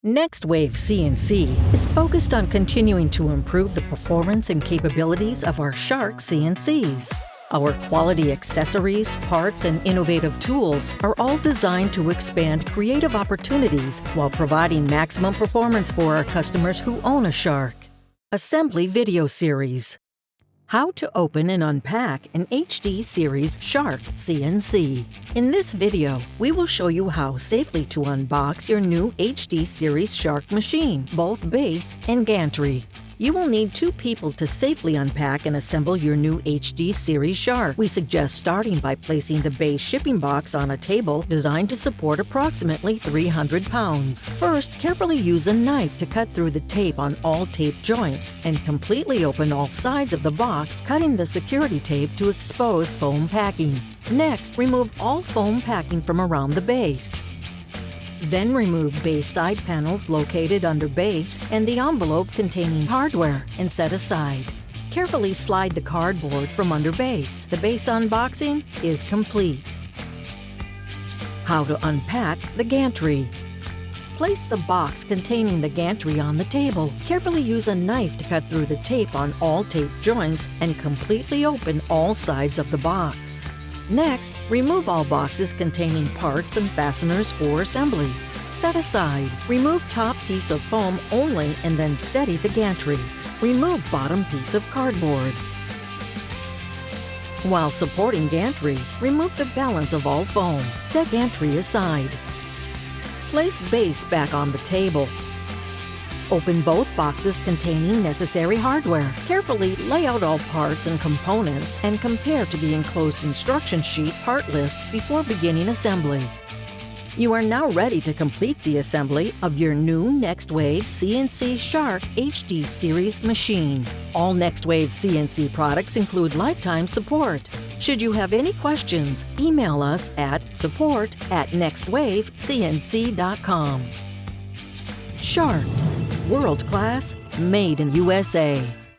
Next Wave CNC is focused on continuing to improve the performance and capabilities of our Shark CNCs. Our quality accessories, parts, and innovative tools are all designed to expand creative opportunities while providing maximum performance for our customers who own a Shark. Assembly Video Series: How to open and unpack an HD series Shark CNC. In this video, we will show you how safely to unbox your new HD series Shark machine, both base and gantry. You will need 2 people to safely unpack and assemble your new HD series Shark. We suggest starting by placing the base shipping box on a table designed to support approximately 300 pounds. First, carefully use a knife to cut through the tape on all tape joints and completely open all sides of the box, cutting the security tape to expose foam packing. Next, remove all foam packing from around the base. Then remove base side panels located under base and the envelope containing hardware and set aside. Carefully slide the cardboard from under base. The base unboxing is complete. How to unpack the gantry. Place the box containing the gantry on the table. Carefully use a knife to cut through the tape on all tape joints and completely open all sides of the box. Next, remove all boxes containing parts and fasteners for assembly. Set aside. Remove top piece of foam only and then steady the gantry. Remove bottom piece of cardboard. While supporting gantry, remove the balance of all foam. Set gantry aside. Place base back on the table. Open both boxes containing necessary hardware. Carefully lay out all parts and components and compare to the enclosed instruction sheet part list before beginning assembly. You are now ready to complete the assembly of your new Next Wave CNC Shark HD Series machine. All Next Wave CNC products include lifetime support. Should you have any questions, email us at support@nextwavecnc.com. Shark. World class, made in USA.